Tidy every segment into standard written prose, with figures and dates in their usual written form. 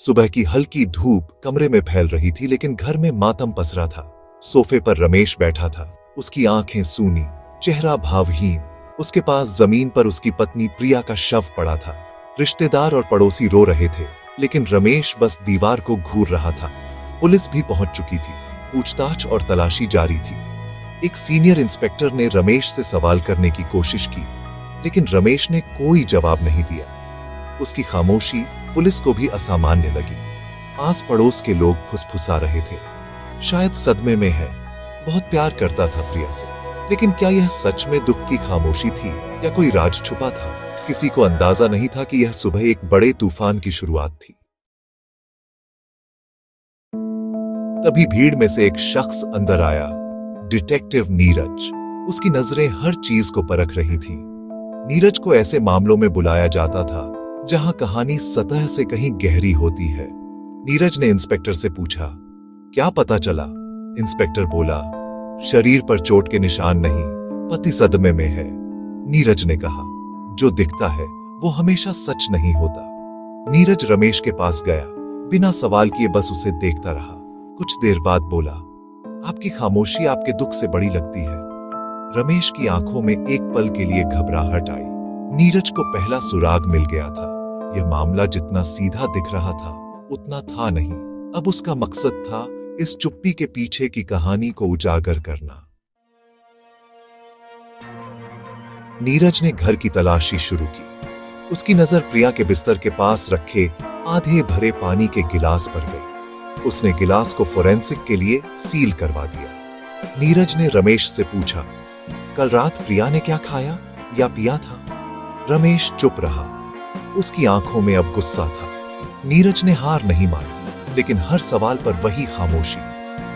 सुबह की हल्की धूप कमरे में फैल रही थी, लेकिन घर में मातम पसरा था। सोफे पर रमेश बैठा था, उसकी आंखें सूनी, चेहरा भावहीन। उसके पास जमीन पर उसकी पत्नी प्रिया का शव पड़ा था। रिश्तेदार और पड़ोसी रो रहे थे, लेकिन रमेश बस दीवार को घूर रहा था। पुलिस भी पहुंच चुकी थी, पूछताछ और तलाशी जारी थी। एक सीनियर इंस्पेक्टर ने रमेश से सवाल करने की कोशिश की, लेकिन रमेश ने कोई जवाब नहीं दिया। उसकी खामोशी पुलिस को भी असामान्य लगी। आस पड़ोस के लोग फुसफुसा रहे थे, शायद सदमे में है, बहुत प्यार करता था प्रिया से। लेकिन क्या यह सच में दुख की खामोशी थी या कोई राज छुपा था? किसी को अंदाजा नहीं था कि यह सुबह एक बड़े तूफान की शुरुआत थी। तभी भीड़ में से एक शख्स अंदर आया, डिटेक्टिव नीरज। उसकी नजरें हर चीज को परख रही थीं। नीरज को ऐसे मामलों में बुलाया जाता था जहां कहानी सतह से कहीं गहरी होती है। नीरज ने इंस्पेक्टर से पूछा, क्या पता चला? इंस्पेक्टर बोला, शरीर पर चोट के निशान नहीं, पति सदमे में है। नीरज ने कहा, जो दिखता है वो हमेशा सच नहीं होता। नीरज रमेश के पास गया, बिना सवाल किए बस उसे देखता रहा। कुछ देर बाद बोला, आपकी खामोशी आपके दुख से बड़ी लगती है। रमेश की आंखों में एक पल के लिए घबराहट आई। नीरज को पहला सुराग मिल गया था। यह मामला जितना सीधा दिख रहा था उतना था नहीं। अब उसका मकसद था इस चुप्पी के पीछे की कहानी को उजागर करना। नीरज ने घर की तलाशी शुरू की। उसकी नजर प्रिया के बिस्तर के पास रखे आधे भरे पानी के गिलास पर गई। उसने गिलास को फोरेंसिक के लिए सील करवा दिया। नीरज ने रमेश से पूछा, कल रात प्रिया ने क्या खाया या पिया था? रमेश चुप रहा। उसकी आंखों में अब गुस्सा था। नीरज ने हार नहीं मानी, लेकिन हर सवाल पर वही खामोशी।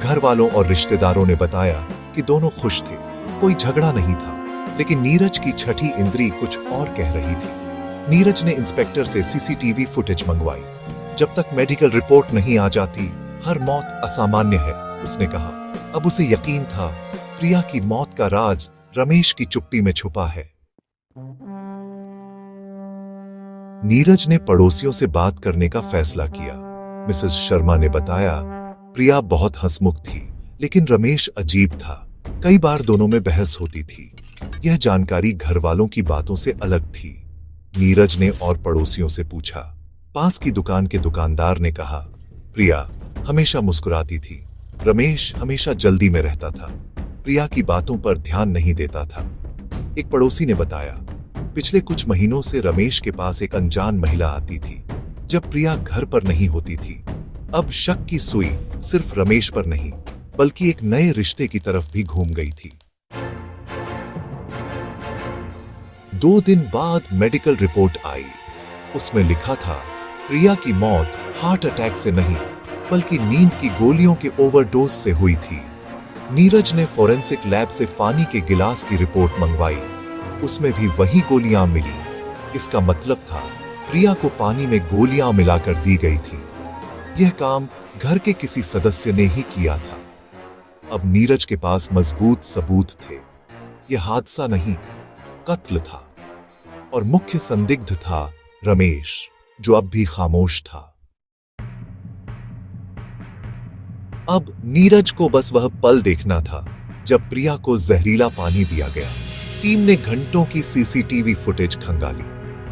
घर वालों और रिश्तेदारों ने बताया कि दोनों खुश थे, कोई झगड़ा नहीं था। लेकिन नीरज की छठी इंद्री कुछ और कह रही थी। नीरज ने इंस्पेक्टर से सीसीटीवी फुटेज मंगवाई। जब तक मेडिकल रिपोर्ट नहीं आ जाती, हर मौत असामान्य है, उसने कहा। अब उसे यकीन था, प्रिया की मौत का राज रमेश की चुप्पी में छुपा है। नीरज ने पड़ोसियों से बात करने का फैसला किया। मिसेस शर्मा ने बताया, प्रिया बहुत हंसमुख थी, लेकिन रमेश अजीब था। कई बार दोनों में बहस होती थी। यह जानकारी घर वालों की बातों से अलग थी। नीरज ने और पड़ोसियों से पूछा। पास की दुकान के दुकानदार ने कहा, प्रिया हमेशा मुस्कुराती थी, रमेश हमेशा जल्दी में रहता था, प्रिया की बातों पर ध्यान नहीं देता था। एक पड़ोसी ने बताया, पिछले कुछ महीनों से रमेश के पास एक अनजान महिला आती थी, जब प्रिया घर पर नहीं होती थी। अब शक की सुई सिर्फ रमेश पर नहीं, बल्कि एक नए रिश्ते की तरफ भी घूम गई थी। 2 दिन बाद मेडिकल रिपोर्ट आई। उसमें लिखा था, प्रिया की मौत हार्ट अटैक से नहीं, बल्कि नींद की गोलियों के ओवरडोज से हुई थी। नीरज ने फोरेंसिक लैब से पानी के गिलास की रिपोर्ट मंगवाई। उसमें भी वही गोलियां मिली। इसका मतलब था, प्रिया को पानी में गोलियां मिलाकर दी गई थी। यह काम घर के किसी सदस्य ने ही किया था। अब नीरज के पास मजबूत सबूत थे। यह हादसा नहीं, कत्ल था। और मुख्य संदिग्ध था रमेश, जो अब भी खामोश था। अब नीरज को बस वह पल देखना था जब प्रिया को जहरीला पानी दिया गया। टीम ने घंटों की सीसीटीवी फुटेज खंगाली।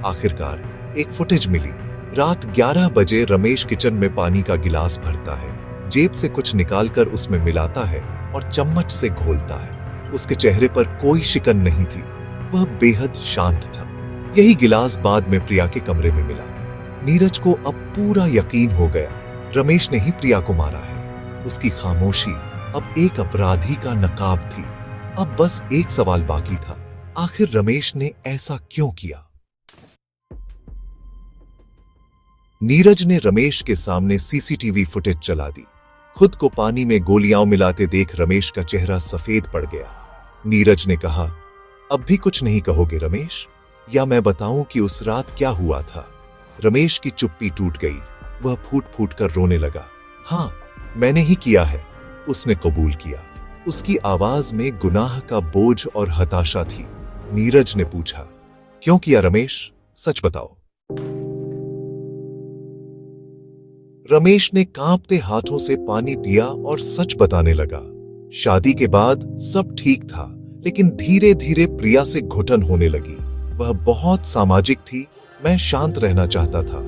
आखिरकार एक फुटेज मिली। रात 11 बजे रमेश किचन में पानी का गिलास भरता है, जेब से कुछ निकालकर उसमें मिलाता है और चम्मच से घोलता है। उसके चेहरे पर कोई शिकन नहीं थी, वह बेहद शांत था। यही गिलास बाद में प्रिया के कमरे में मिला। नीरज को अब पूरा यकीन हो गया, रमेश ने ही प्रिया को मारा है। उसकी खामोशी अब एक अपराधी का नकाब थी। अब बस एक सवाल बाकी था, आखिर रमेश ने ऐसा क्यों किया? नीरज ने रमेश के सामने सीसीटीवी फुटेज चला दी। खुद को पानी में गोलियां मिलाते देख रमेश का चेहरा सफेद पड़ गया। नीरज ने कहा, अब भी कुछ नहीं कहोगे रमेश? या मैं बताऊं कि उस रात क्या हुआ था? रमेश की चुप्पी टूट गई। वह फूट फूट कर रोने लगा। हां, मैंने ही किया है, उसने कबूल किया। उसकी आवाज में गुनाह का बोझ और हताशा थी। नीरज ने पूछा, क्यों किया रमेश? सच बताओ। रमेश ने कांपते हाथों से पानी पिया और सच बताने लगा। शादी के बाद सब ठीक था, लेकिन धीरे धीरे प्रिया से घुटन होने लगी। वह बहुत सामाजिक थी, मैं शांत रहना चाहता था।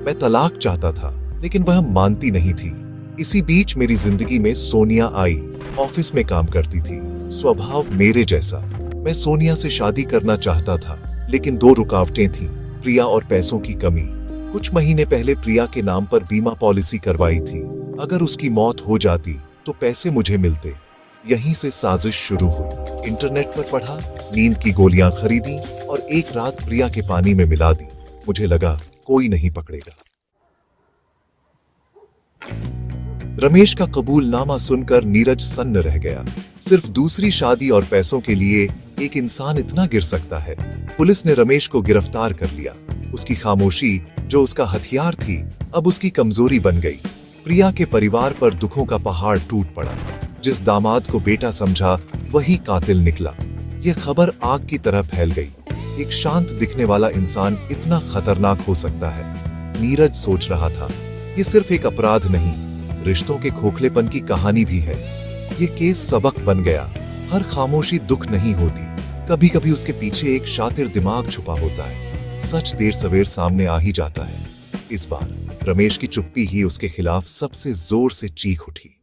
मैं तलाक चाहता था, लेकिन वह मानती नहीं थी। इसी बीच मेरी जिंदगी में सोनिया आई। ऑफिस में काम करती थी, स्वभाव मेरे जैसा। मैं सोनिया से शादी करना चाहता था, लेकिन दो रुकावटें थीं, प्रिया और पैसों की कमी। कुछ महीने पहले प्रिया के नाम पर बीमा पॉलिसी करवाई थी। अगर उसकी मौत हो जाती तो पैसे मुझे मिलते। यहीं से साजिश शुरू हुई। इंटरनेट पर पढ़ा, नींद की गोलियां खरीदी और एक रात प्रिया के पानी में मिला दी। मुझे लगा कोई नहीं पकड़ेगा। रमेश का कबूलनामा सुनकर नीरज सन्न रह गया। सिर्फ दूसरी शादी और पैसों के लिए एक इंसान इतना गिर सकता है। पुलिस ने रमेश को गिरफ्तार कर लिया। उसकी खामोशी, जो उसका हथियार थी, अब उसकी कमजोरी बन गई। प्रिया के परिवार पर दुखों का पहाड़ टूट पड़ा। जिस दामाद को बेटा समझा, वही कातिल निकला। यह खबर आग की तरह फैल गई। एक शांत दिखने वाला इंसान इतना खतरनाक हो सकता है। नीरज सोच रहा था, यह सिर्फ एक अपराध नहीं, रिश्तों के खोखलेपन की कहानी भी है। ये केस सबक बन गया। हर खामोशी दुख नहीं होती, कभी कभी उसके पीछे एक शातिर दिमाग छुपा होता है। सच देर सवेर सामने आ ही जाता है। इस बार रमेश की चुप्पी ही उसके खिलाफ सबसे जोर से चीख उठी।